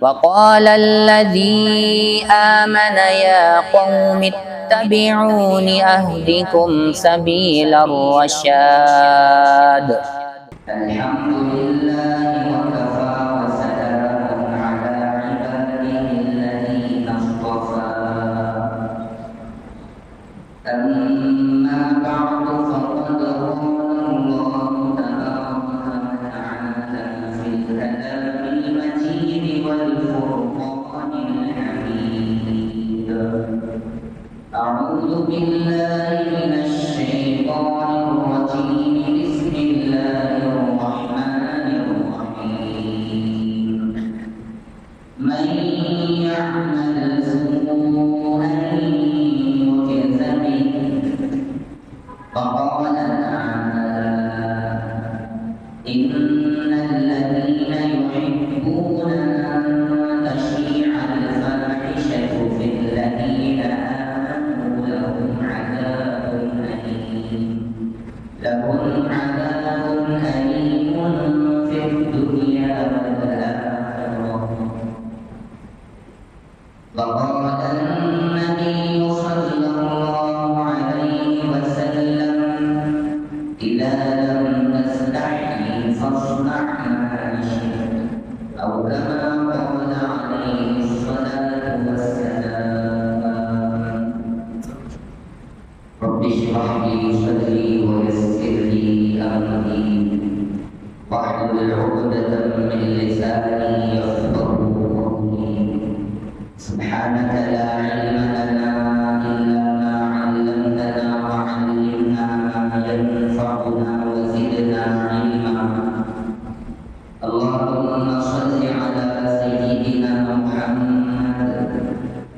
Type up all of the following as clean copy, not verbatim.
وقال الذي آمن يا قوم اتبعون أهدكم سبيل الرشاد. الحمد لله وكفى وسلام على عباده الذين اصطفى. أما بعد فقد قال الله تبارك وتعالى في الكلام المتين والفرقان الحميد. أعوذ بالله من الشيطان الرجيم. بسم الله الرحمن الرحيم. من يعمل سوءا يجز به. فقال تعالى: إن الذين يحبون أن تشيع الفاحشة في الذين آمنوا لهم عذاب أليم في الدنيا والآخرة. وقال النبي صلى الله عليه وسلم: إذا لم تستحي فاصنع ما شئت، أو كما قال عليه الصلاة والسلام. رب اشرح لي صدري ويسر لي أمري واحلل عقدة من لساني يفقهوا قولي. سبحانك لا علم لنا إلا ما علمتنا، وعلمنا ما ينفعنا وزدنا علما. اللهم صل على سيدنا محمد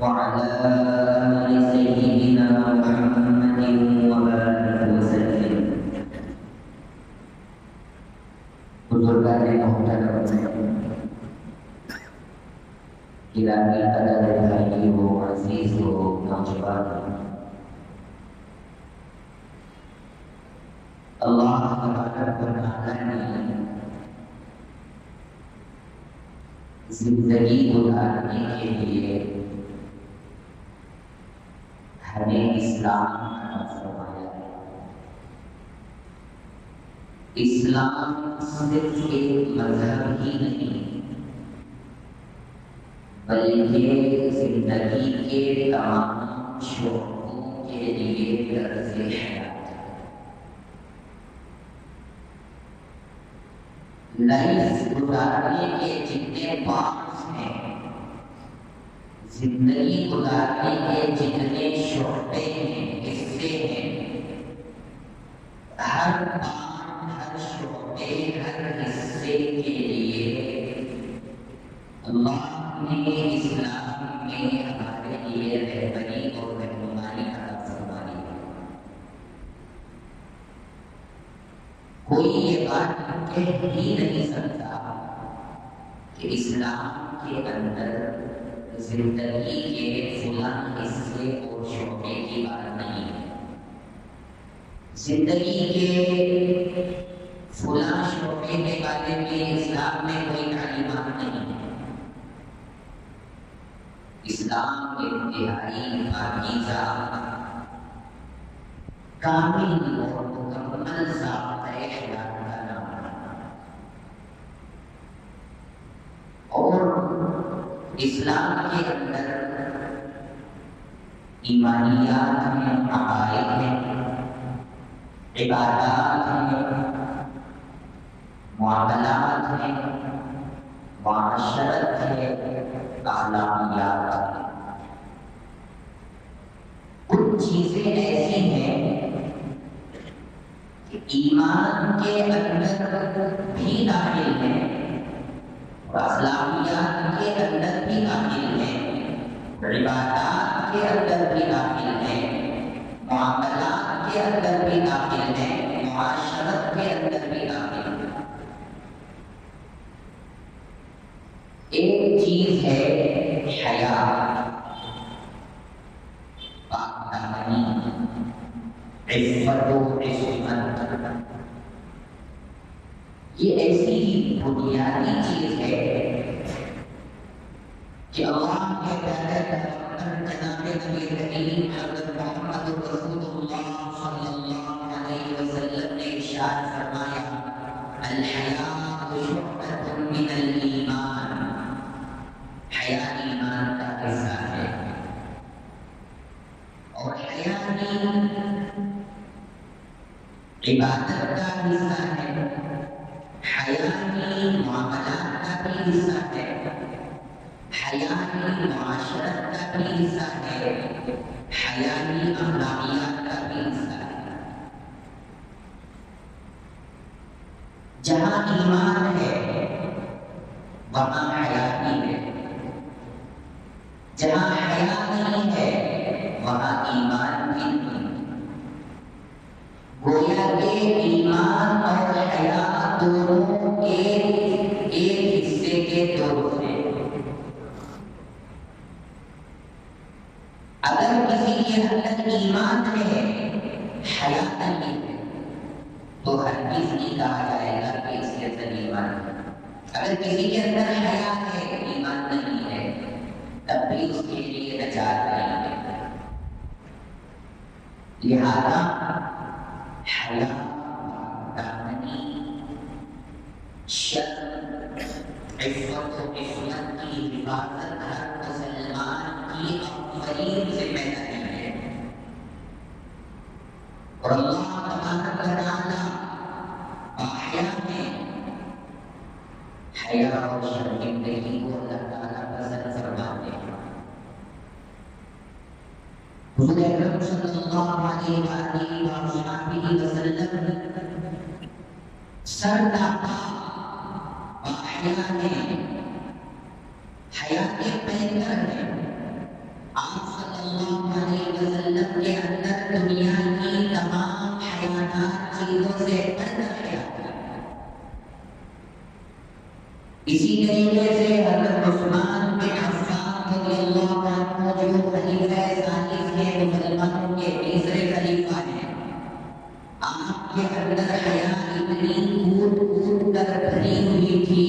وعلى آل سيدنا محمد وبارك وسلم. بزرگان محترم، گرامی قدر بھائی ہو، عزیز ہو، نوجوان ہو، اللہ تبارک و تعالی نے زندگی گزارنے کے لیے ہمیں اسلام عطا فرمایا ہے۔ اسلام صرف ایک مذہب ہی نہیں بلکہ زندگی کے تمام شعبوں کے لیے طرز حیات ہے۔ لائف گزارنے کے جتنے پارٹس ہیں، زندگی گزارنے کے جتنے شعبے ہیں، حصے ہیں، ہر پارٹ، ہر شعبے، ہر حصے کے لیے اللہ نے اسلام میں ہمارے لیے رہبری اور رہنمائی عطا فرمائی ہے۔ کوئی یہ بات کہہ ہی نہیں سکتا کہ اسلام کے اندر زندگی کے فلاں حصے اور شعبے کی بات نہیں ہے۔ زندگی کے فلاں شعبے کے بارے میں اسلام میں کوئی تعلیمات نہیں ہے۔ اسلام انتہائی پاکیزہ، کامل اور مکمل ضابطۂ حیات کا نام ہے، اور اسلام کے اندر ایمانیات ہیں، عقائد ہیں، عبادات ہیں، معاملات ہیں، معاشرت ہے، اخلاقیات ہیں۔ کچھ چیزیں ایسی ہیں کہ ایمان کے اندر بھی داخل ہیں، اخلاقیات کے اندر بھی داخل ہیں، عبادات کے اندر بھی داخل ہیں، معاملات کے اندر بھی داخل ہیں، معاشرت کے اندر بھی داخل ہیں۔ ایک چیز ہے حیا، پاک دامنی، عفت و عصمت۔ یہ ایسی بنیادی چیز ہے کہ اللہ کے پیارے پیغمبر جناب نبی کریم حضرت محمد رسول اللہ صلی اللہ علیہ وسلم نے ارشاد فرمایا الحیاء شعبۃ من الایمان، حیا ایمان کا حصہ ہے، اور حیا عبادت کا حصہ ہے، حیا معاملات کا بھی حصہ ہے، حیا معاشرت کا بھی حصہ ہے، حیا اخلاقیات کا بھی حصہ ہے۔ جہاں ایمان ہے وہاں حیا بھی ہے، جہاں حیا نہیں ہے وہاں ایمان بھی نہیں۔ گویا کہ ایمان اور حیا دونوں کے ایک حصے کے دو ہیں۔ اگر کسی کے اندر ایمان ہے حیا نہیں ہے تو ہرگز نہیں کہا جائے گا کہ اس کے اندر ایمان ہے۔ اگر کسی کے اندر حیا ہے ایمان نہیں ہے تب بھی اس کے لیے نجات نہیں ہے۔ لہذا حیا دامنی شرم عفت و عصمت کی حفاظت ہر مسلمان کی اولین ذمہ داری ہے، اور اللہ تبارک و تعالی احیا میں حیا اور شرمندگی کو اللہ تعالیٰ پسند فرماتے ہیں۔ حضور اکرم صلی اللہ علیہ وآلہ وسلم سر ڈاکا احیا میں حیا کے پیکر ہیں۔ آپ صلی اللہ علیہ وسلم کے اندر دنیا کی تمام حیوانات چیزوں سے بہتر حیا ہے۔ اسی طریقے سے حضرت عثمان بن عفان رضی اللہ عنہ جو خلیفہ ثالث ہیں، مسلمانوں کے تیسرے خلیفہ ہیں، آپ کے اندر حیا اتنی کود کود کر بھری ہوئی تھی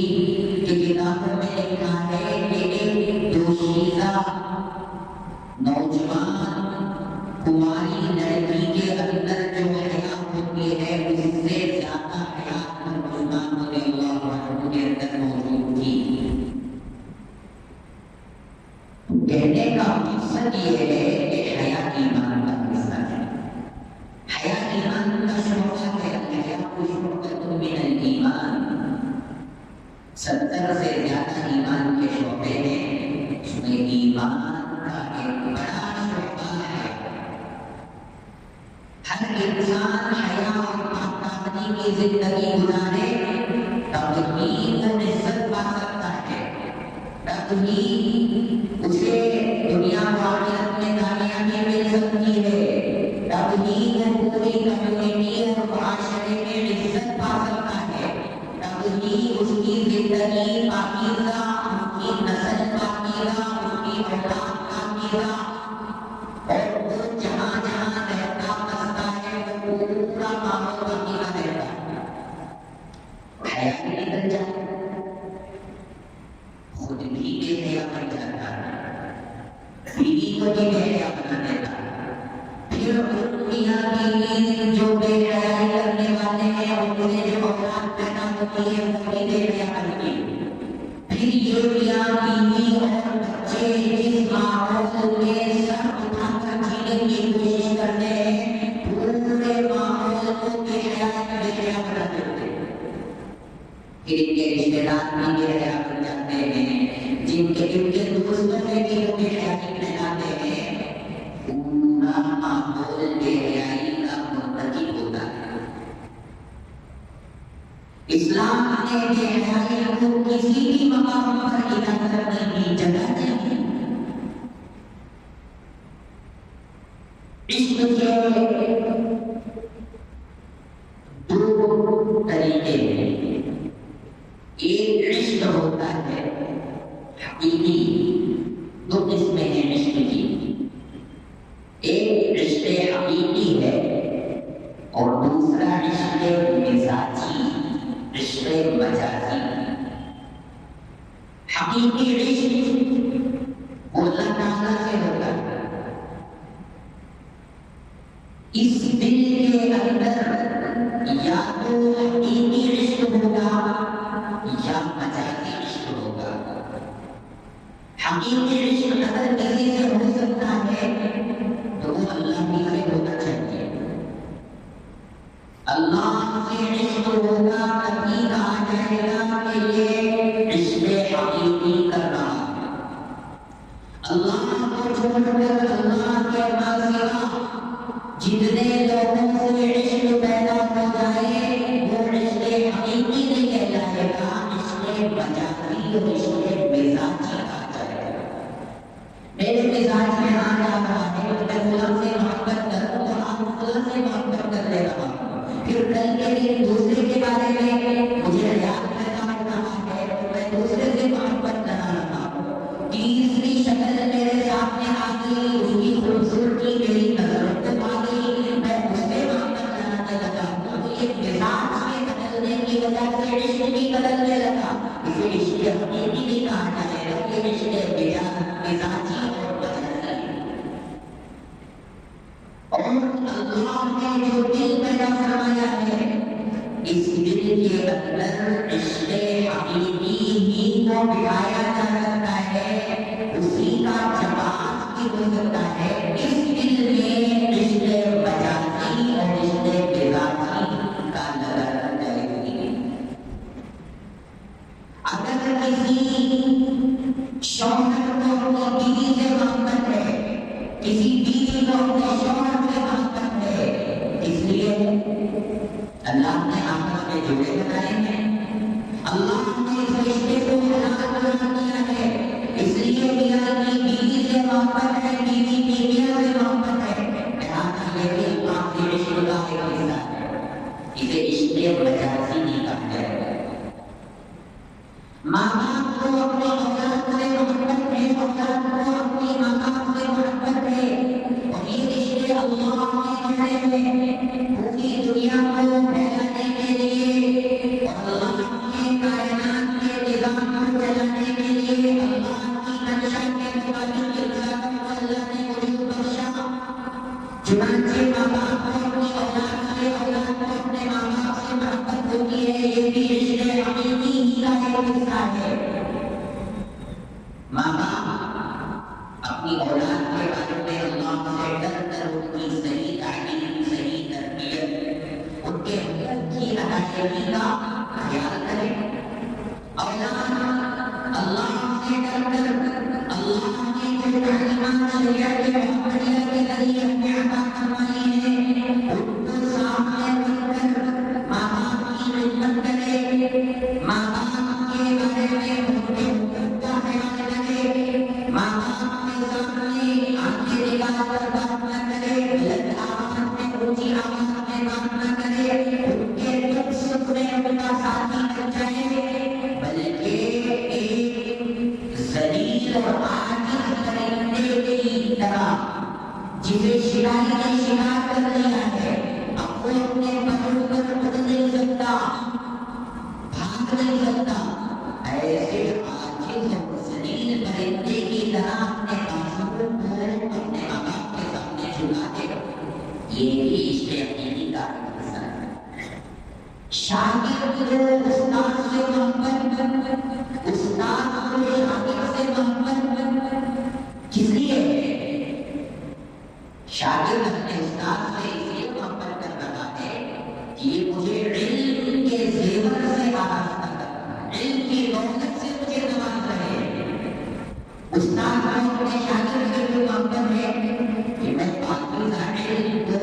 کہ کتابوں میں لکھا ہے کہ ایک دوشیزہ نوجوان کماری لڑکی کے اندر جو حیا ہوتی ہے اس سے زیادہ حیا عثمان رضی اللہ عنہ کے اندر موجود تھی۔ کہنے کا مقصد یہ ہے کہ حیا ایمان کا حصہ ہے، حیا ایمان کا شعبہ ہے، حیا شعبۃ من الایمان۔ 70 سے زیادہ ایمان کے شعبے ہیں، اس میں ایمان کا ایک بڑا شعبہ ہے۔ ہر انسان حیا اور پاکدامنی کی زندگی گزارے تب ہی وہ عزت پا سکتا ہے، تب ہی اسے دنیا و آخرت میں کامیابی مل سکتی ہے، تب ہی وہ پوری کمیونٹی اور معاشرے میں عزت پا سکتا ہے، تب ہی اس کی زندگی پاکیزہ، اس کی نسل پاکیزہ، اس کی اولاد پاکیزہ، اور وہ جہاں جہاں رہتا بستا ہے وہ پورا ماحول پاکیزہ رہتا ہے۔ حیا کی نکل جائے خود بھی بے حیا بن جاتا ہے، بیوی کو بھی بے حیا بنا دیتا ہے، پھر میاں بیوی جو بے حیائی کرنے والے ہیں ان سے جو اولاد پیدا ہوتی ہے وہ بھی بے حیا بنتی ہے، پھر یہ میاں بیوی اور بچے جس ماحول میں سر اٹھا کر جینے کی کوشش کرتے ہیں پورے ماحول کو بے حیا بنا دیتے ہیں۔ پھر ان کے رشتے دار بھی بے حیا بن جاتے ہیں، جن کے دوستوں میں بھی وہ بے حیائی پھیلاتے ہیں، پورا ماحول بے حیائی کا مرتکب ہوتا ہے۔ اسلام نے بے حیائی کو کسی بھی مقام پر اجازت نہیں دی، جگہ نہیں۔ عشق کے دو طریقے ہیں، ایک عشق ہوتا ہے حقیقی، دو قسمیں ہیں عشق کی، ایک عشق حقیقی ہے اور دوسرا عشق مزاجی، عشق مجازی۔ حقیقی عشق حقیقی عشق اگر کسی سے ہو سکتا ہے تو وہ اللہ ہی سے ہونا چاہیے. اللہ سے عشق ہوگا تبھی کہا جائے گا کہ یہ عشق حقیقی کر رہا ہے. اللہ کو چھوڑ کر اللہ کے سوا جتنے لوگوں سے عشق پیدا ہو جائے وہ عشق حقیقی نہیں کہلائے گا، عشق مجازی اور عشق مزاجی کہا جائے گا. میرے مزاج میں آ رہا ہے کہ میں فلاں سے محبت کروں تو آپ فلاں سے محبت کر لے رہا ہوں، پھر کل کے دن دوسرے کے بارے میں مجھے یاد پیدا ہو رہا ہے تو میں دوسرے سے محبت کرا رہا ہوں. تیسری شکل میرے سامنے آ گئی، اس کی خوبصورتی میری نظروں کو آ گئی، میں اس سے محبت کرانے لگا ہوں. تو یہ مزاج کے بدلنے کی وجہ سے عشق بھی بدلنے لگا. اسے عشق حقیقی نہیں کہا جائے گا، یہ عشق مزاجی اور بدلنے. اور اللہ نے جو دل پیدا فرمایا ہے اس دل کے اندر عشق حقیقی ہی کو بٹھایا جا سکتا ہے، اسی کا جواب بھی ہو سکتا ہے. اس دل میں عشق مجازی اور عشق مزاجی کا نظر جائے گی. اگر کسی شوہر کو اپنی بیوی سے محبت ہے، کسی بیوی کو اپنے شوہر سے محبت ہے، اس لیے اللہ نے آپس میں جوڑے بنائے ہیں. اللہ نے اس رشتے کو حلال بنا دیا ہے. اس لیے میاں کی بیوی سے محبت ہے، بیوی کی میاں سے محبت ہے. لہٰذا یہ بھی اللہ کے عشق کا ایک حصہ ہے. اسے عشق مجازی نہیں کہا جائے گا. ماں باپ کو اپنے اولاد سے محبت ہے، اولاد کو اپنی ماں باپ سے محبت ہے، اور یہ رشتے اللہ نے جوڑے ہیں پوری دنیا کو پھیلانے کے لیے اور اللہ کے کائنات کے نظام کو چلانے کے لیے. اللہ کی منشا کے مطابق انسانوں کو اللہ نے وجود بخشا. چنانچہ ماں باپ کو اپنی اولاد سے، اولاد کو اپنے ماں باپ سے محبت ہوتی ہے. یہ بھی عشق حقیقی ہی کا ایک حصہ ہے. ماں باپ اپنی اولاد کے بارے میں اللہ سے ڈر کر ان کی صحیح تعلیم، صحیح تربیت، ان کے حقوق کی ادائیگی کا خیال کریں. اولاد اللہ سے ڈر کر اللہ کی جو تعلیمات شریعت محمدیہ کے ذریعے ہمیں عطا فرمائی ہے ان کو سامنے رکھ کر ماں باپ کی خدمت کرے، ماں باپ کے بارے میں ان کے حقوق کا خیال کرے، ماں باپ کے سامنے آنکھیں نگاہ کر بات نہ کرے، بلند آواز میں، اونچی آواز میں بات نہ کرے، ان کے دکھ سکھ میں ان کا ساتھی بن جائے، بلکہ ایک ذلیل اور عاجز پرندے کی طرح جسے شکاری نے شکار کر لیا ہے، اب وہ اپنے پروں پر اڑ نہیں سکتا، بھاگ نہیں سکتا، ایسے عاجز اور ذلیل پرندے کی طرح اپنے بازوؤں کو اپنے ماں باپ کے سامنے جھکا دے. یہ بھی عشق حقیقی کا حصہ ہے. شاگرد کو استاد سے محبت، استاد کو شاگرد سے محبت کس لیے؟ شاگرد اپنے استاد سے اس لیے محبت کر رہا ہے کہ یہ مجھے علم کے زیور سے آراستہ کرتا ہے، علم کی دولت سے مجھے نواز رہے. استاد کو اپنے شاگرد سے جو محبت ہے کہ میں پاکیزہ علم کو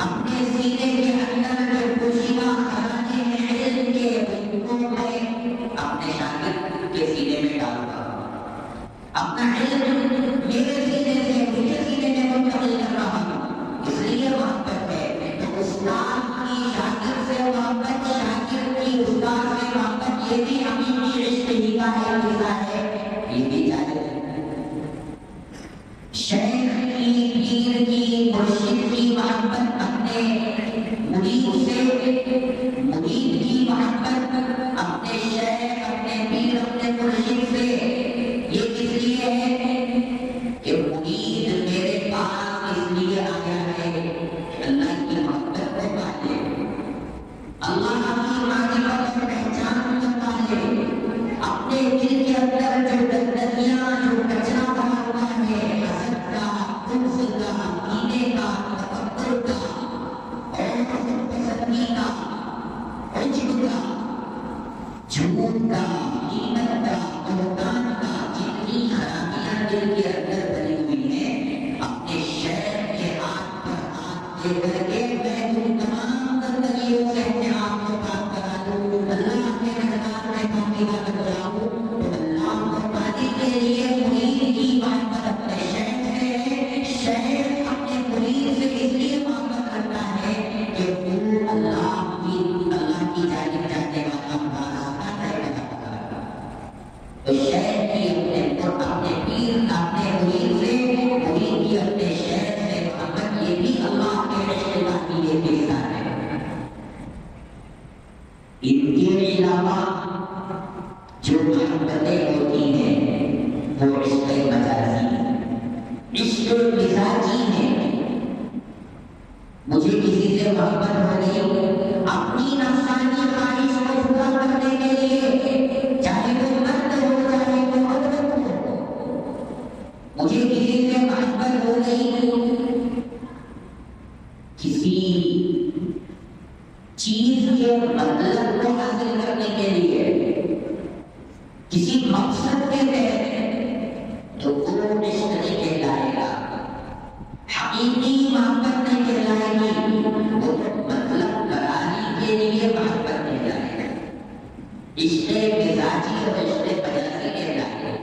اپنے سینے کے اندر جو پوشیدہ خزانے ہیں علم کے، ان کو میں اپنے شاگرد کے سینے میں ڈالتا ہوں. اپنا علم میرے سینے سے مجھے سینے میں منتقل کر رہا ہوں، اس لیے محبت ہے. تو استاد کی شاگرد سے محبت، شاگرد کی استاد سے محبت، یہ بھی حقیقی عشق ہی کا ایک حصہ ہے. یہ بھی جائز ہے. شیخ کی، پیر کی، مرشد کی محبت اپنے مرید سے، مرید کی محبت اپنے شیخ، اپنے پیر، اپنے مرشد سے، یہ کس لیے ہے کہ مرید میرے پاس اس لیے آیا ہے اللہ کی محبت کو پالے، اللہ کی معرفت اور پہچان کو پالے. سے محبت ہو گئی اپنی نفسانی خواہش کو پورا کرنے کے لیے، چاہے وہ مرد ہو چاہے وہ عورت ہو، مجھے کسی سے محبت ہو گئی کسی چیز کے مطلب کو حاصل کرنے کے لیے، کسی مقصد کے تحت، تو وہ عشق نہیں کہلائے گا، حقیقی محبت نہیں کہلائے گی، وہ مطلب بنانے کے لیے محبت کہلائے گا، عشق مزاجی اور عشق مجازی کہلائے گا۔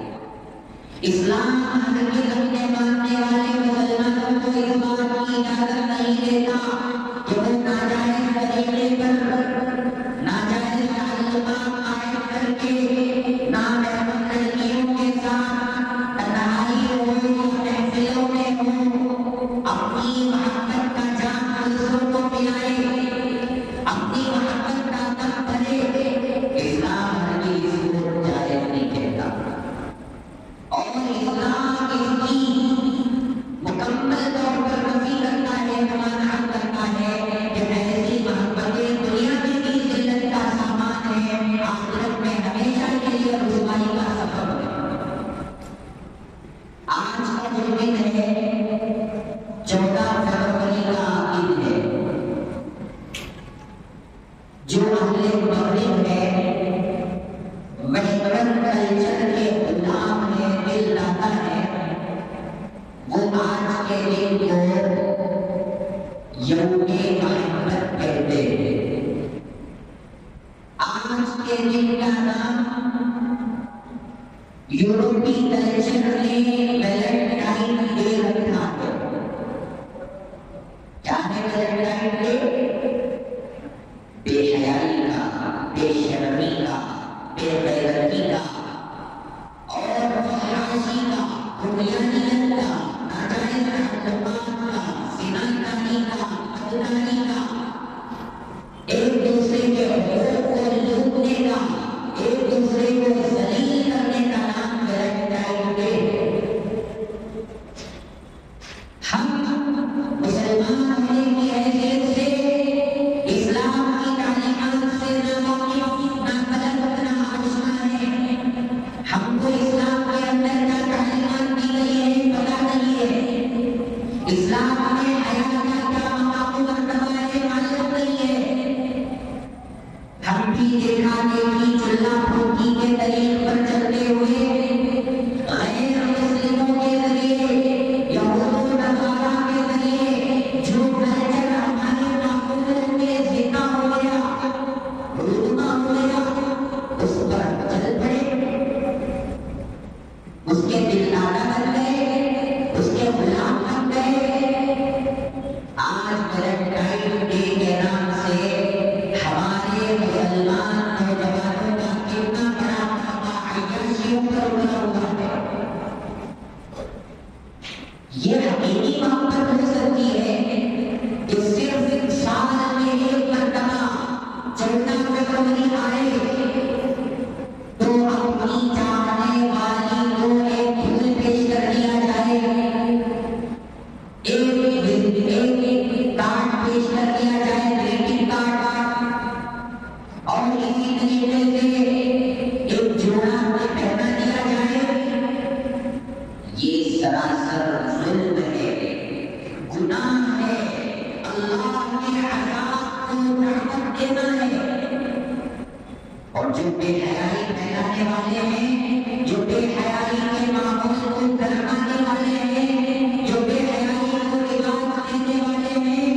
اسلام حقیقت کے ماننے والے مسلمانوں کو اس بات کی اجازت نہیں دیتا کہ وہ ناجائز طریقے پر ناجائز تعلقات قائم کر کے نامحرم لڑکیوں کے ساتھ تنہائی ہو یا محفلوں میں ہو، اپنی محبت کا جام دوسروں کو پلائے، اپنی محبت کا دم بھرے۔ اسلام ہرگز اس کو جائز نہیں کہتا، اور اسلام اس کی مکمل طور پر نفی کرتا ہے، ممانعت کرتا ہے کہ ایسی محبتیں دنیا میں بھی ذلت کا سامان ہے، آخرت میں ہمیشہ کے لیے رسوائی کا سبب ہے۔ آج کا جو دن ہے 14 فروری کا دن ہے، جو اہل مغرب ہے ویسٹرن کلچر کے غلام ہے، دل لاتا ہے، وہ آج کے دن کو یوم محبت کہتے ہیں۔ آج کے دن کا نام یورپی کلچر نے ویلنٹائن ڈے رکھا ہے۔ کیا ہے ویلنٹائن ڈے؟ بے حیائی کا، بے شرمی کا، بے غیرتی کا اور فحاشی کا، خلیانیت کا، ناجائز تعلقات کا، زناکاری کا، بدکاری کا، ایک دوسرے کے حقوق کو لوٹنے کا، ایک دوسرے کو ذلیل کرنے کا نام ویلنٹائن ڈے۔ ہم مسلمان ہونے کی حیثیت سے اسلام کی تعلیمات سے نہ واقف، نہ بلد، نہ آشنا ہے۔ ہم کو اسلام کے اندر کیا تعلیمات دی گئی ہے پتہ نہیں ہے، اسلام میں حیا کا کیا مقام و مرتبہ ہے معلوم نہیں ہے۔ ہم بھی دیکھا دیکھی چلہ پھوکی کے طریق پر چلتے ہوئے غیر مسلموں کے ذریعے، یہود و نصارا کے ذریعے جو کلچر ہمارے ناخنوں میں زندہ ہو گیا، رونما ہو گیا، اس پر چل پڑے، اس کے دل دادا بن گئے، اس کے غلام بن گئے۔ آج ویلنٹائن ڈے کے نام سے ہمارے مسلمان نوجوانوں کا کتنا بڑا طبقہ عیاشیوں پر اڑا ہوا ہے۔ یہ حقیقی محبت ہو سکتی ہے کہ صرف سال میں ایک مرتبہ 14 فروری آئے تو اپنی چاہنے والی کو ایک پھول پیش کر دیا جائے، ایک کارڈ پیش کر دیا جائے، گریٹنگ کارڈ، اور اسی طریقے سے ایک جوڑا پہنا دیا جائے۔ یہ سراسر ظلم ہے، گناہ ہے، اللہ کے عذاب کو دعوت دینا ہے۔ اور جو بے حیائی پھیلانے والے ہیں، جو بے حیائی کے ماحول کو گرمانے والے ہیں، جو بے حیائی کو رواج دینے والے ہیں،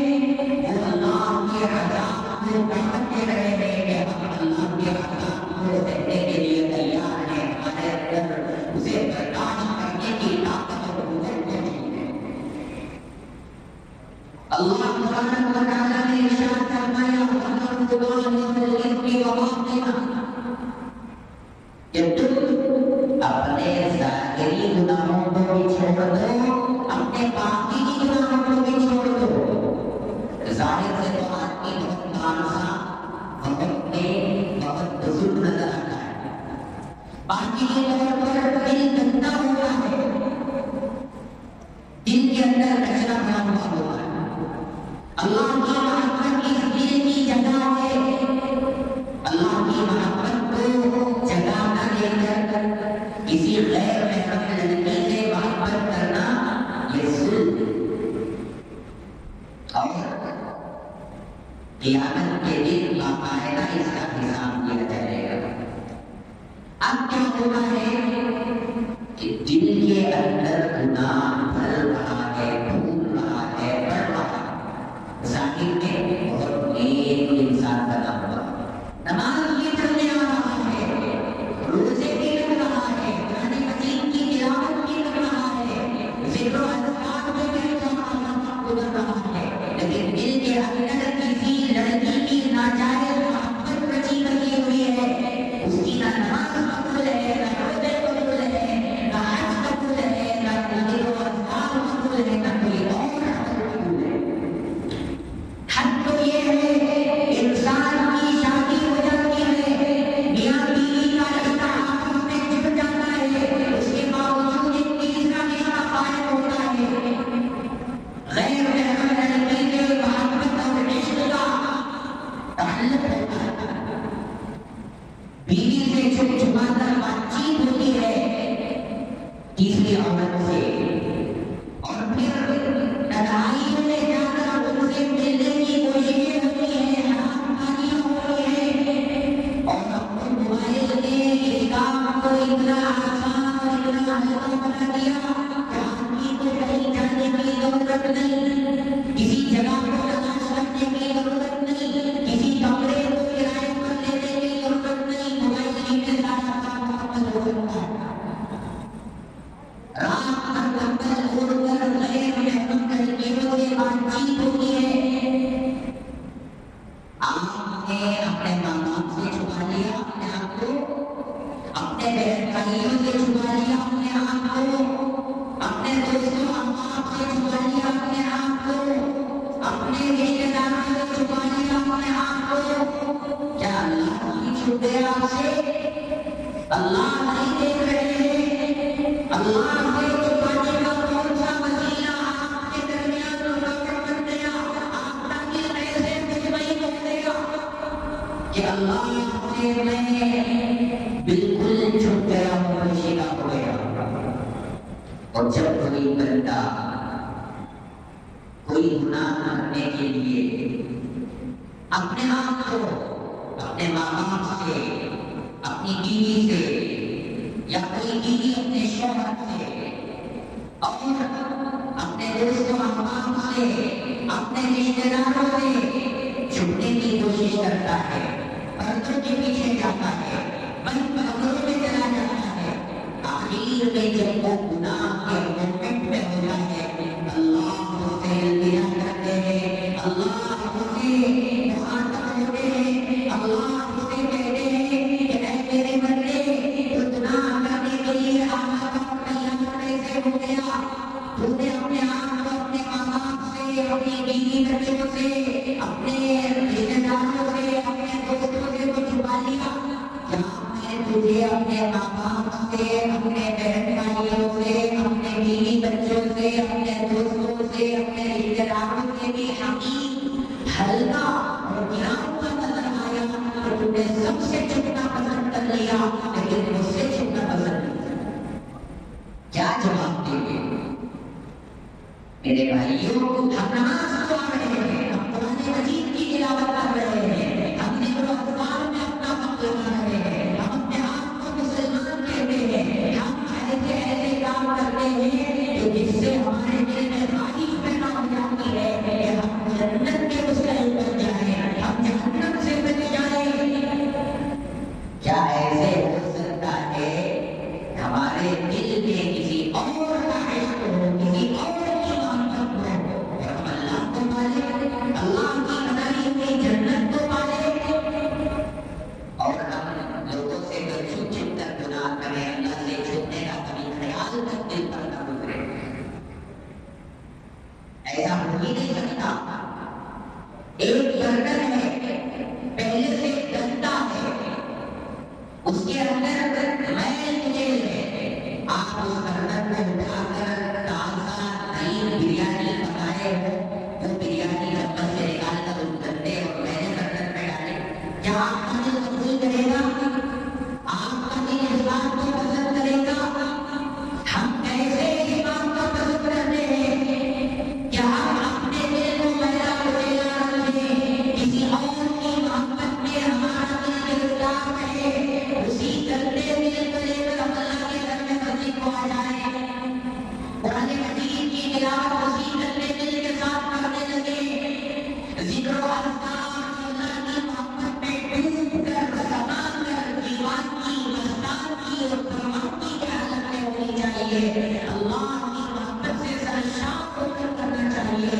وہ اللہ کے عذاب کو دعوت دے رہے ہیں کہ ہم اللہ کے عذاب کو سہنے کے لیے تیار ہیں، ہمارے اندر اسے برداشت کرنے کی طاقت اور قوت نہیں ہے۔ اللہ تبارک و تعالیٰ نے ارشاد فرمایا کہ تم اپنے ظاہری گناہوں کو بھی چھوڑ دو، اپنے باطنی گناہوں کو بھی چھوڑ دو۔ ظاہر سے تو آدمی بہت نارسا، بہت نیک، بہت بزرگ نظر آتا ہے، باطنی طور پر دل گندا ہوا ہے، دل کے اندر کچرا بھرا ہوا ہے، کسی غیر محرم لڑکی سے محبت کرنا یہ ظلم اور قیامت کے دن باقاعدہ اس کا حساب کیا جائے گا۔ اب کیا ہونا ہے کہ دل کے اندر گناہ بھر رہا ہے، پھول رہا ہے، بڑھ رہا ہے، ظاہر میں بہت نیک انسان بنا ہوا، نماز بھی پڑھنے آ رہا ہے، روزے بھی رکھ رہا ہے، قرآن مجید کی تلاوت بھی کر رہا ہے، ذکر و اذکار میں بھی گزر رہا ہے، لیکن دل کے اندر کسی لڑکی کی ناجائز محبت رچی رکھی ہوئی ہے، اس کی نہ نماز قبول ہے، نہ روزے قبول ہے، نہ حج قبول ہے، نہ ذکر و اذکار قبول ہے، نہ کوئی اور عمل قبول ہے۔ حد تو یہ ہے انسان کی شادی ہو جاتی ہے، میاں بیوی کا رشتہ آپس میں جڑ جاتا ہے، اس کے باوجود ایک تیسرا رشتہ قائم ہوتا ہے، غیر محرم لڑکی سے محبت اور عشق کا تعلق ہوتا ہے، بیوی سے چھپ چھپا کر بات چیت ہوتی ہے تیسری عورت سے، اور پھر تنہائیوں میں جا کر ان سے ملنے کی کوششیں ہوتی ہیں، حرام کاریاں ہوتی ہیں، اور اپنے موبائل نے اس کام کو اتنا آسان اور اتنا ہلکا بنا دیا کہ آدمی کو کہیں جانے کی ضرورت نہیں، کسی جگہ کو تلاش کرنے کی ضرورت نہیں، کسی کمرے کو کرائے پر لینے کی ضرورت نہیں، موبائل ہی میں سارا کام مکمل ہو سکتا ہے۔ رات بھر کمبل اوڑھ کر غیر محرم لڑکیوں سے بات چیت ہوتی ہے، آپ نے اپنے ماں باپ سے چھپا لیا اپنے آپ کو، اپنے بہن بھائیوں سے چھپا لیا اپنے آپ کو، اپنے دوستوں احباب سے چھپا لیا اپنے آپ کو، اپنے رشتے داروں سے چھپا لیا اپنے آپ کو، کیا اللہ نہیں چھپ گیا آپ سے؟ اللہ نہیں دیکھ رہے ہیں؟ اللہ سے چھپانے کا کون سا وسیلہ آپ کے درمیان رکاوٹ بن گیا؟ آپ کا دل ایسے مطمئن ہو گیا کہ اللہ سے میں بالکل چھپ گیا ہوں، پوشیدہ ہو گیا۔ اور جب کوئی بندہ کوئی گناہ کرنے کے لیے اپنے آپ کو اپنے ماں باپ سے، اپنی بیوی سے، یا کوئی بیوی اپنے شوہر سے، اور اپنے دوستوں احباب سے، اپنے رشتے داروں سے چھپنے کی کوشش کرتا ہے، پردوں کے پیچھے جاتا ہے، بند کمروں میں چلا جاتا ہے، آخر میں جب وہ گناہ کے مومنٹ میں ہوتا ہے، اللہ سے التجا کرتے ہیں، اللہ سے مخاطب ہوتے ہیں، اللہ سے کہتے ہیں کہ اے میرے بندے، تو گناہ کرنے کے لیے آمادہ اور تیار کیسے ہو گیا؟ تو نے اپنے آپ کو اپنے ماں باپ سے، اپنی بیوی بچوں سے، اپنے رشتے داروں سے، اپنے دوستوں سے تو چھپا لیا، جہاں میں تجھے اپنے ماں باپ سے، اپنے بہن بھائیوں سے، اپنے بیوی بچوں سے، اپنے دوستوں سے، اپنے رشتے داروں سے بھی حقیق ہلکا اور گرا ہوا نظر آیا کہ تم نے سب سے چھپنا پسند کر لیا، لیکن مجھ سے چھپنا پسند نہیں۔ کیا جواب دیں گے میرے بھائیوں؟ ہم نماز پڑھ رہے ہیں، ہم قرآن مجید کی تلاوت کر رہے ہیں، ہم ذکر و اذکار میں اپنا وقت لگا رہے ہیں، ہم اپنے آپ کو مسلمان کہتے ہیں، ہم ایسے کام کرتے ہیں جو جس سے ہمارے دل میں خواہش پیدا ہو جاتی ہے کہ ہم جنت کے مستحق بن جائیں، ہم جہنم سے بچ جائیں۔ کیا ایسے ہو سکتا ہے ہمارے دل میں کسی اور کا عشق ہو، کسی اور کی محبت ہو، اور ہم اللہ کو مانیں، اللہ کی بنائی ہوئی جنت کو آ جائے، قرآن مجید کی تلاوت اسی گلے دل کے ساتھ کرنے لگے، ذکر و اذکار اللہ کی محبت میں ڈوب کر سما کر دیوان کی مستان کی اور فرمان کی حالت میں ہونی چاہیے، اللہ کی محبت سے سرشار ہو کر کرنا چاہیے،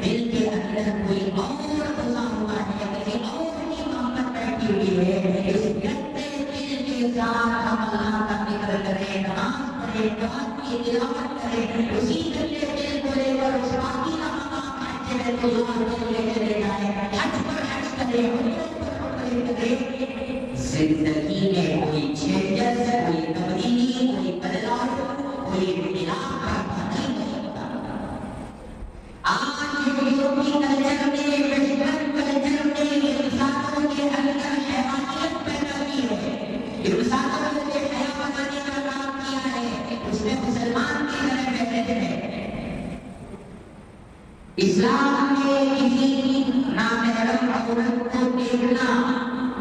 دل کے اندر کوئی اور گزا ہوا ہے، کسی اور کی محبت بیٹھی ہوئی ہے، اس گندے دل کے ساتھ ہم اللہ کا ذکر کریں، نماز پڑھیں، قرآن کی تلاوت کریں، اسی گندے دل کو لے کر اس باقی مقام حج بیت اللہ کو لے چلے جائیں، حج پر حج کریں، عمرہ پر عمرہ کریں، زندگی میں کوئی چینجز، کوئی تبدیلی، کوئی بدلاؤ، کوئی انقلاب نہیں ہوتا۔ آج یورپی کلچر نے، ویسٹرن کلچر نے انسانوں کے اندر حیوانیت پیدا کی ہے، انسانوں کے حیا بنانے کا کام کیا ہے، اس میں مسلمان کی طرح بیٹھے ہیں۔ اسلام میں کسی نامحرم عورت کو دیکھنا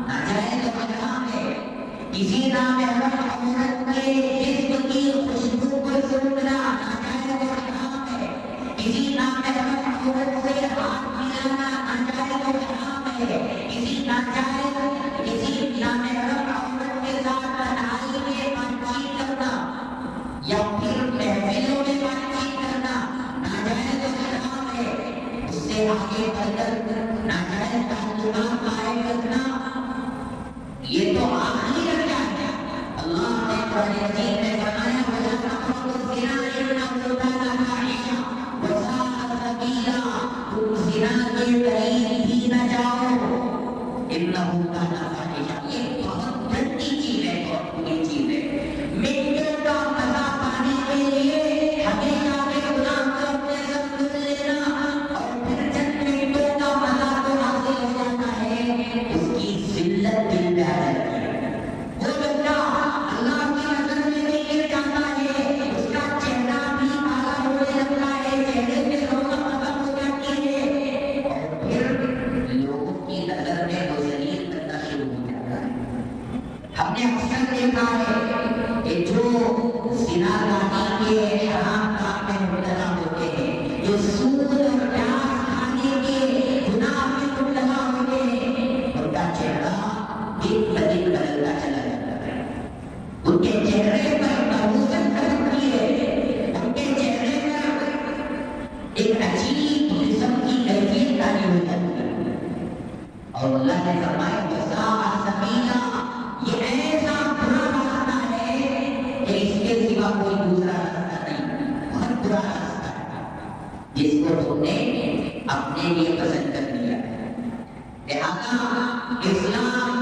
ناجائز اور حرام ہے، کسی نامحرم عورت کے جسم کی خوشبو کو سونگھنا ناجائز اور حرام ہے، کسی نامحرم عورت سے ہاتھ ملانا ناجائز اور حرام ہے، کسی نامحرم عورت کے ساتھ تنہائی میں بات چیت کرنا یا پھر محفلوں میں بات چیت کرنا ناجائز اور حرام ہے، اس سے آگے بڑھ کر ناجائز تعلقات قائم رکھنا یہ تو آخری درجہ ہے۔ اللہ نے قرآن مجید میں فرمایا وَلَا تَقْرَبُوا الزِّنَا إِنَّهُ كَانَ فَاحِشَةً وَسَاءَ سَبِيلًا، تم زنا کے قریب بھی نہ جاؤ، إِنَّهُ كَانَ فَاحِشَةً، یہ بہت گندی چیز ہے، بہت بری چیز ہے۔ مٹیوں کا مزہ پانے کے لیے ہمیشہ کے گناہ کو اپنے ساتھ کر لینا اور پھر جب مٹیوں کا مزہ کو حاصل ہو جاتا ہے اس کی ذلت دل میں آ جاتی ہے، وہ بندہ اللہ کی نظر میں بھی گر جاتا ہے، اس کا چہرہ بھی کالا ہونے لگتا ہے، چہرے سے رونق ختم ہو جاتی ہے اور پھر لوگوں کی نظر میں وہ ذلیل بننا شروع ہو جاتا ہے۔ ہم نے اکثر دیکھا ہے کہ جو زناگاری کے حرام کام میں مبتلا ہوتے ہیں، جو سود اور پیاز کھانے کے گناہ میں مبتلا ہوتے ہیں، ان کا چہرہ دن بدن بدلتا چلا جاتا ہے، ان کے چہرے پر نحوست کرتی ہے، ان کے چہرے پر ایک عجیب قسم کی کیفیت تاری ہو جاتی ہے، اور اللہ نے فرمایا وَسَاءَ سَبِيلًا، یہ ایسا برا راستہ ہے کہ اس کے سوا کوئی دوسرا راستہ نہیں، بہت برا راستہ ہے جس کو تم نے اپنے لیے پسند کر لیا ہے۔ لہذا اسلام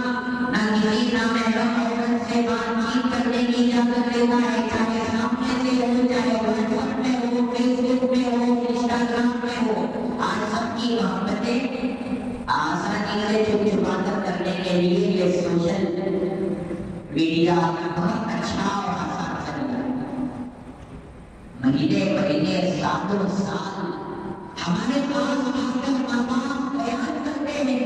نہ کسی نامحرم عورت سے بات چیت کرنے کی اجازت دیتا ہے، چاہے سامنے سے ہو، چاہے واٹس ایپ میں ہو، فیس بک میں ہو، انسٹاگرام میں ہو، آج سب کی محبتیں آسانی سے چھپ چھپا کر کرنے کے لیے یہ سوشل میڈیا بہت اچھا اور آسان ذریعہ ہے۔ مہینے مہینے سالوں سال ہمارے پاس آ کر مقام بیان کرتے ہیں،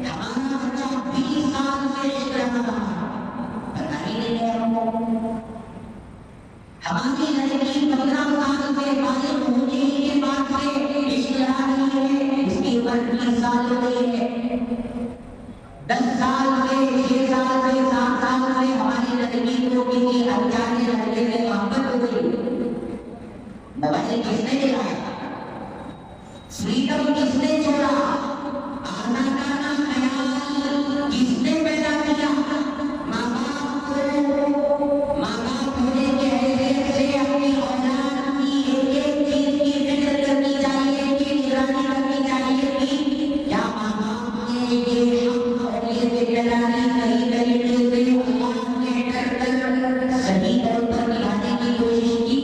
ہمارا بچہ 20 سال سے عشق رہا، پتہ ہی نہیں ہے ہم کو، ہماری لڑکی 15 سال سے بالغ ہونے کے بعد سے عشق رہا رہی ہے، اس کی عمر 20 سال ہو گئی ہے، 10 سال سے 6 سال سے 7 سال سے ہماری لڑکی کو کسی انجانے لڑکے سے محبت ہو گئی۔ موبائل کس نے دلایا؟ فریڈم کس نے چھوڑا؟ آزادانہ خیال کس نے پیدا کیا؟ ماں باپ ہونے کے حیثیت سے اپنی اولاد کی ایک ایک چیز کی فکر کرنی چاہیے، کی نگرانی کرنی چاہیے کہ کیا ماں باپ نے یہ حق اور یہ ذمہ داری صحیح طریقے سے اللہ کے ڈر کر صحیح طور پر نبھانے کی کوشش کی؟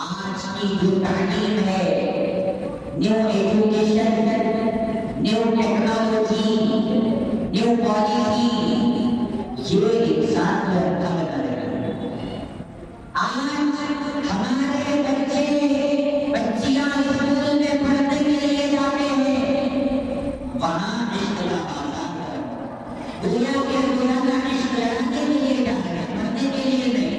آج کی جو تعلیم ہے، new education, new technology, new policy, یہ انسان کو اچھا بنا رہا ہے۔ آج ہمارے بچیاں اسکول میں پڑھنے کے لیے جاتے ہیں، وہاں عشق کا بازار ہے، دنیا کے روزانہ عشق لڑانے کے لیے جا رہے ہیں، پڑھنے کے لیے نہیں۔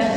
10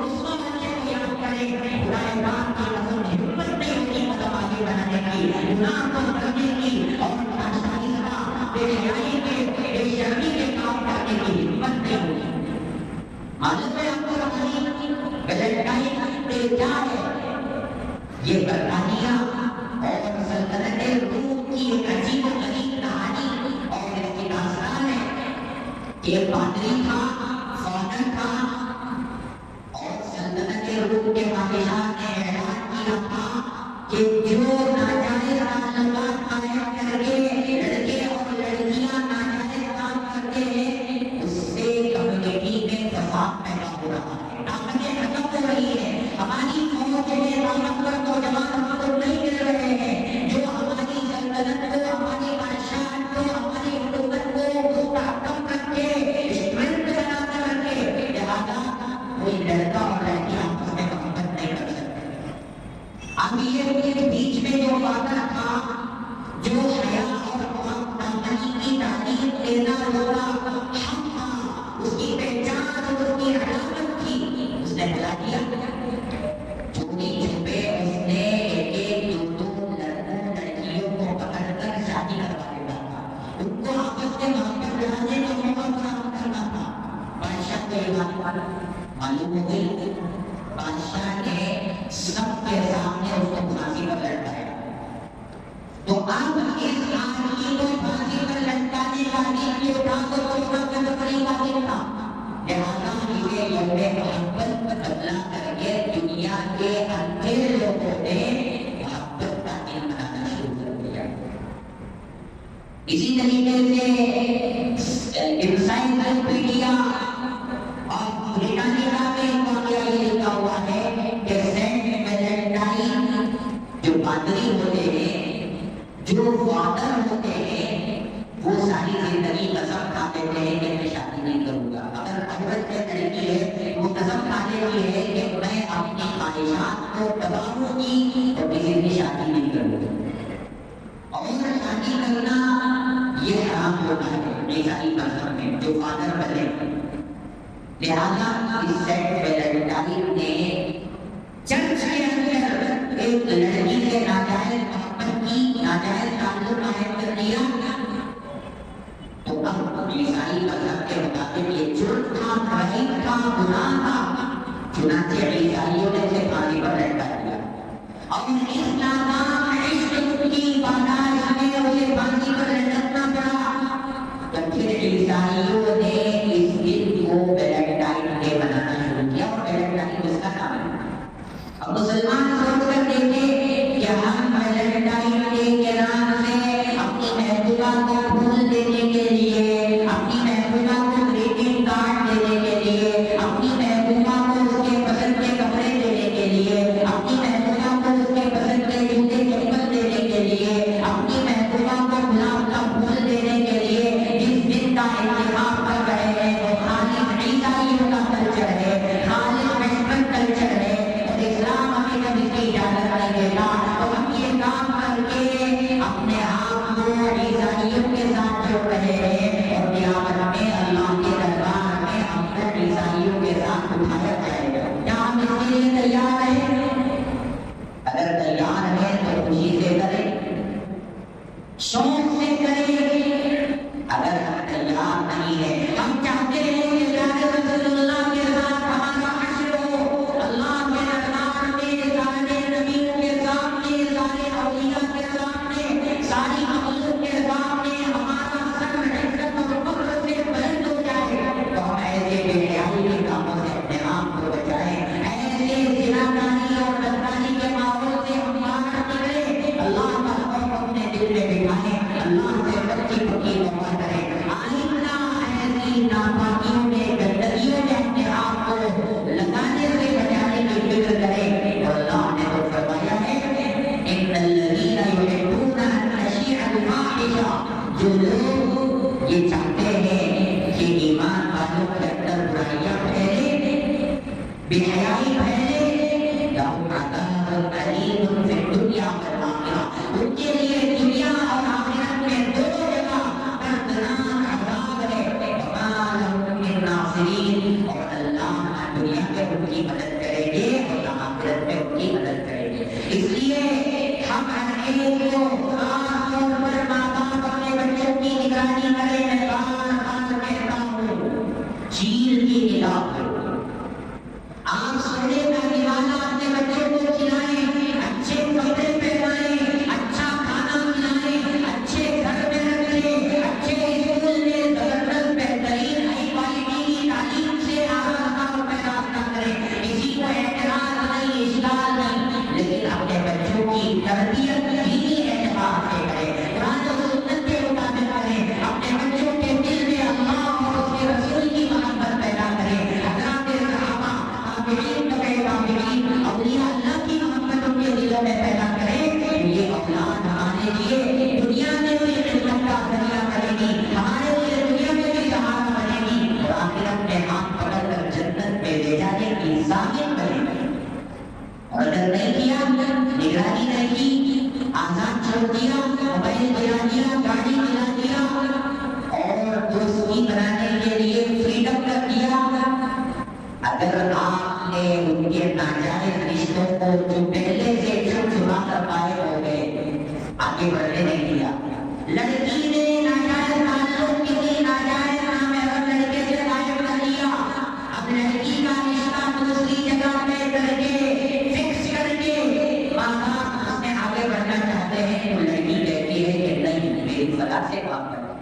رسوا بننے کو یاد کرے، خدائے پاک کی قسم ہمت نہیں ہوتی متوازی بنانے کی، گناہ کو کرنے کی اور آہستہ بے حیائی کے بے شرمی کے کام کرنے کی ہمت نہیں ہوتی۔ معلوم ہے آپ کو ہماری ویلنٹائن ڈے کیا ہے؟ یہ برطانیہ اور سلطنت روم کی ایک عجیب و غریب کہانی اور اس کی داستان ہے کہ ایک پادری تھا، فادر تھا، اور سلطنت روم کے بادشاہ نے اعلان کیا تھا کہ جو ناجائز تعلقات قائم کر کے لڑکے اور لڑکیاں ناجائز کام کرتے ہیں اس سے کمیونٹی میں فساد پیدا ہو رہا ہے، طاقتیں ختم ہو رہی ہے، ہماری قوم کے طاقتور نوجوان ہم کو نہیں مل رہے ہیں، جو ہماری سلطنت کو، ہماری بادشاہت کو، ہماری حکومت کو مستحکم کر کے اسٹرینتھ بنا کر رکھے، لہٰذا کوئی لڑکا اور لڑکی آپس میں محبت نہیں کر سکتے۔ اب یہ ان کے بیچ میں جو وعدہ تھا، جو حیا اور دامنی کی تعلیم دینا ہوگا ہم تھا، اس کی پہچان اور اس کی علامت تھی، اس نے بلا دیا۔ چھپی چھپے اس نے ایک دو لڑکوں لڑکیوں کو پکڑ کر شادی کروا دیتا تھا، ان کو آپس میں محبت بڑھانے کا موقع فراہم کرنا تھا۔ بادشاہ کو یہ بات معلوم ہو گئی، بادشاہ نے سب کے سامنے اس کو پھانسی پر لٹکایا۔ تو اب اس آدمی کو پھانسی پر لٹکانے والی کی اٹھا کر چھوڑا کر بڑی واجب تھا، لہٰذا یہ یوم محبت بدلا کر کے دنیا کے اندھے لوگوں نے محبت کا دن منانا شروع کر دیا۔ اسی طریقے سے انسائکلوپیڈیا اور بریٹانیہ میں ایک واقعہ یہ لکھا ہوا ہے کہ سینٹ ویلنٹائن جو پادری ہوتے ہیں، جو فادر ہوتے ہیں، وہ ساری زندگی قسم کھا دیتے ہیں کہ میں شادی نہیں کروں گا۔ اگر عورت میں لڑکی ہے وہ قسم کھا لیتی ہے کہ میں اپنی خواہشات کو دباؤں گی تو کسی کی شادی نہیں کروں گی، اور شادی کرنا یہ حرام ہوتا ہے عیسائی مذہب میں جو فادر بنے۔ لہٰذا اس سینٹ ویلنٹائن نے چرچ کے اندر ایک لڑکی سے ناجائز محبت کی، ناجائز تعلق قائم کر دیا، تو اب عیسائی مذہب کے مطابق یہ جرم تھا، کرائم تھا، گناہ تھا، چنانچہ عیسائیوں نے اسے پھانسی پر لٹکا دیا۔ اور اس نادان عشق کی پاداش میں اسے پھانسی پر لٹکنا پڑا۔ تو پھر عیسائیوں نے اس دن کو ویلنٹائن ڈے منانا شروع کیا، اور ویلنٹائن اس کا نام ہے۔ اب مسلمان سوچ کر دیکھیں کہ ہم ویلنٹائن ڈے کے نام سے اپنی محبوبہ کو پھول دینے کے لیے، اپنی محبوبہ کو گریٹنگ کارڈ دینے کے لیے، اپنی محبوبہ کو اس کے پسند کے کپڑے دینے کے لیے، اپنی محبوبہ کو اس کے پسند کے جوتے چپل دینے کے لیے، اپنی محبوبہ کو گلاب کا پھول دینے کے لیے جس دن کا انتخاب کر رہے ہیں وہ خالص عیسائیوں کا کلچر ہے، خالص ویسٹرن کلچر ہے، اور اسلام ہمیں کبھی کی اجازت نہیں دیتا۔ تو ہم یہ کام کر کے اپنے آپ کو عیسائیوں کے ساتھ جوڑ رہے ہیں، اور قیامت میں اللہ کے دربار میں ہم کو عیسائیوں کے ساتھ اٹھایا جائے گا۔ کیا ہم اس کے لیے تیار ہیں؟ اگر تیار ہیں تو خوشی سے کریں، شوق سے کریں۔ اگر ہم تیار نہیں ہیں، ہم چاہتے ہیں کہ پیارے رسول اللہ کے ساتھ ہمارا حشر ہو، اللہ کے دربار میں سارے نبیوں کے سامنے، سارے اولیاء کے سامنے، ساری مخلوق کے سامنے ہمارا سر عزت اور فخر سے بلند ہو جائے۔ تو ہم ایسے بے حیائی کے کاموں سے اپنے آپ کو بچائیں، ایسے زناکاری اور بدکاری کے ماحول سے ہم باہر نکلیں، اللہ کا خوف اپنے دل میں بٹھائیں، اللہ سے سچی پکی توبہ کریں، آئندہ ایسی ناپاکیوں میں، گندگیوں میں اپنے آپ کو لگانے سے بچانے کی فکر کریں۔ اور اللہ نے تو فرمایا ہے ان الذین یحبون ان تشیع الفاحشہ، جو لوگ یہ چاہتے ہیں کہ ایمان والوں کے اندر برائیاں پھیلے، بے حیائی پھیلے، لہم عذاب علیم فی الدنیا والآخرہ، ان کے لیے دنیا اور آخرت میں دونوں جگہ دردناک عذاب ہے، وما لہم من ناصرین، اور اللہ دنیا کے ان کی مدد کریں گے اور آخرت میں ان کی مدد کریں گے. اس لیے ہم ہر ایک کو خاص طور پر ماں باپ اپنے بچوں کی نگرانی کریں. میں بار بار کہتا ہوں چیل کی نگاہ کرو. آپ سونے کا نوالا اپنے بچوں کو کھلائیں, اچھے کپڑے پہنائیں, اچھا کھانا کھلائیں, اچھے گھر میں رکھیں, اچھے اسکول میں زبردست بہترین ہائی کوالٹی کی تعلیم سے آگاہ پیدا کریں. کسی کو اعتراض نہیں, اشکال نہیں, لیکن اپنے بچوں کی تربیت دینی اعتبار سے کریں, قرآن و سنت کے مطابق کریں. اپنے بچوں کے دل میں اللہ اور اس کے رسول کی محبت پیدا کریں. حضرات صحابہ, اولیاء اللہ کی محبت ان کے دلوں میں پیدا کریں. یہ اولاد ہمارے لیے دنیا میں بھی خدمت کا ذریعہ بنے گی, ہمارے لیے دنیا میں بھی سہارا بنے گی, اور آخرت میں ہاتھ پکڑ کر جنت میں لے جانے کی ضامن بنے گی. اور اگر نہیں کیا, نگرانی نہیں کی, آزاد چھوڑ دیا, موبائل گرا دیا, گاڑی گرا دیا, اور دوستی بنانے کے لیے فریڈم کر دیا, اگر آپ نے ان کے ناجائز رشتوں کو جو پہلے سے چھپا کر پائے ہو گئے آگے بڑھنے نہیں دیا. لڑکی نے ناجائز تعلق کسی ناجائز نامحرم لڑکے سے قائم کر لیا, اب لڑکی کا رشتہ دوسری جگہ پہ کر کے فکس کر کے ماں باپ اس میں آگے بڑھنا چاہتے ہیں, تو لڑکی کہتی ہے کہ نہیں, میری فلاں سے کام کرو.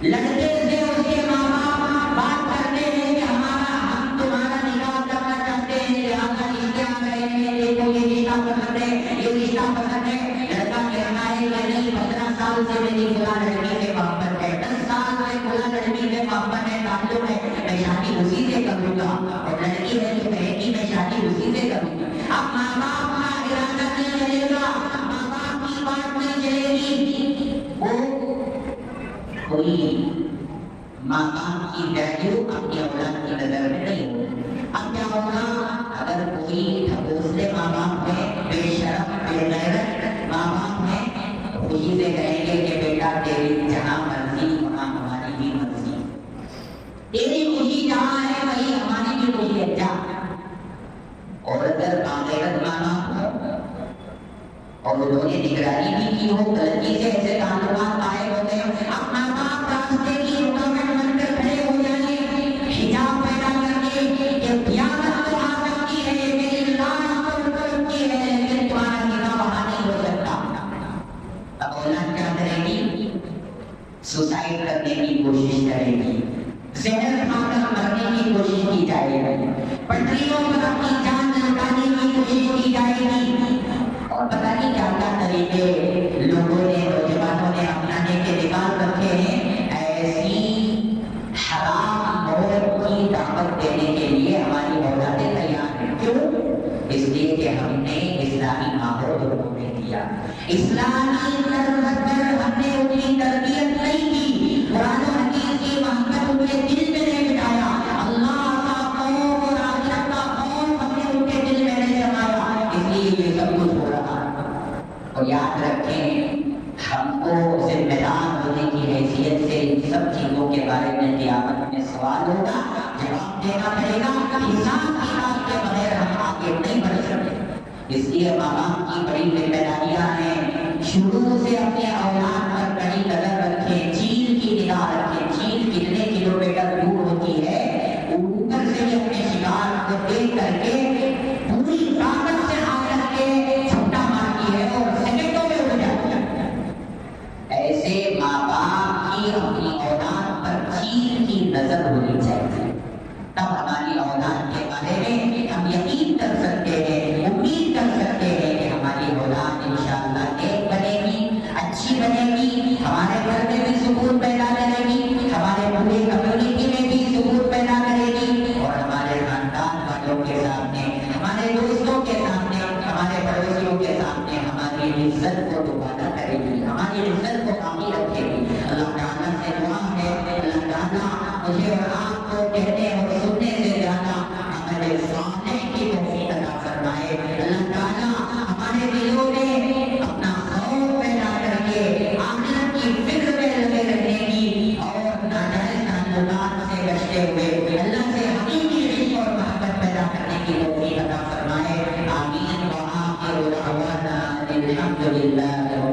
لڑکے سے اس کے ماں باپ بات کرتے ہیں کہ ہم تمہارا نکاح کرنا چاہتے ہیں, لہٰذا رشتے آ رہے ہیں, دیکھو یہ رشتہ پسند ہے, یہ رشتہ پسند ہے. لڑکا کہتا ہے کہ نہیں, 15 سال سے میری فلاں لڑکی سے محبت ہے, 10 سال سے فلاں لڑکی سے محبت ہے, تعلق ہے, میں شادی اسی سے کروں گا. اور لڑکی ہے تو کہے گی میں شادی اسی سے کروں گی. اب ماں باپ کا ارادہ نہیں چلے گا, ماں باپ کی بات نہیں چلے گی. وہ کوئی ماں باپ کی ویلیو اپنی اولاد کی نظر میں نہیں ہوگی. اب کیا ہوگا, اگر کوئی ٹھگوسلے ماں باپ ہے, بے شرم بے غیرت ماں باپ ہے, خوشی سے کہیں گے کہ بیٹا تیری جہاں مرضی وہاں ہماری بھی مرضی, تیری خوشی جہاں ہے وہی ہماری بھی خوشی ہے, جا. اور اگر باغیرت ماں باپ ہو اور انہوں نے نگرانی بھی کی ہو, غلطی سے ایسے تعلقات پائے ہوتے ہیں, اب ماں باپ راستے کی رکاوٹ بن کر کھڑے ہو جائیں, حجاب پیدا کر کے کہ قیامت تو آ سکتی ہے, میری لاش تو رک سکتی ہے, لیکن تمہارا نکاح وہاں نہیں ہو سکتا. اب اولاد کیا کرے گی, سوسائڈ کرنے کی کوشش کرے گی, زہر کھا کر مرنے کی کوشش کی جائے گی, پٹریوں پر اپنی جان لٹانے کی کوشش کی جائے گی, اور پتہ نہیں کیا کیا طریقے لوگوں نے, نوجوانوں نے اپنانے کے نکال رکھے ہیں. ایسی حرام موت کی دعوت دینے کے لیے ہماری اولادیں تیار ہیں. کیوں؟ اس لیے کہ ہم نے اسلامی ماحول لوگوں میں دیا, اسلامی طرز پر ہم نے ان کی تربیت نہیں کی, قرآن و حدیث کی محبت ان کے دل میں نہیں بٹھایا, اللہ کا خوف اور آخرت کا خوف ہم نے ان کے دل میں نہیں جمایا, اس لیے یہ سب کچھ ہو رہا ہے. اور یاد رکھیں, ہم کو ذمہ دار ہونے کی حیثیت سے ان سب چیزوں کے بارے میں قیامت میں سوال ہوگا, جواب دینا پڑے گا. حساب کتاب کے بغیر ہم آگے نہیں بڑھ سکتے. اس لیے ماں باپ کی بڑی ذمہ داریاں ہیں, شروع سے اپنے اولاد پر کڑی نظر رکھیں, چیل کی نگاہ رکھیں. چیل کتنے کلو میٹر دور ہوتی ہے, اوپر سے بھی اپنے شکار کو دیکھ کر کے پوری طاقت سے آ کر کے چھپٹا مارتی ہے اور سیکنڈوں میں اڑ جاتی ہے. ایسے ماں باپ کی اپنی اولاد پر چیل کی نظر ہونی چاہیے, تب ہماری اولاد کے بارے میں ہم یقین کر سکتے ہیں, امید کر سکتے ہیں کہ ہماری اولاد انشاءاللہ نیک بنے گی, اچھی بنے گی, ہمارے گھر میں بھی سکون پیدا کرے گی, ہمارے پورے کمیونٹی میں بھی سکون پیدا کرے گی, اور ہمارے خاندان والوں کے سامنے, ہمارے دوستوں کے سامنے, ہمارے پڑوسیوں کے سامنے ہماری عزت کو دوبارہ کرے گی, ہماری عزت کو باقی رکھے گی. اللہ تعالیٰ سے دعا ہے, اللہ تعالیٰ مجھے اور آپ کو کہنے اور سننے سے زیادہ ہمارے سامنے کی توفیق عطا فرمائے. اللہ تعالیٰ ہمارے دلوں میں اپنا خوف پیدا کر کے آخرت کی فکر میں لگے رہنے کی, اور ناجائز تعلقات سے بچتے ہوئے اللہ سے حقیقی عشق اور محبت پیدا کرنے کی الحمد لله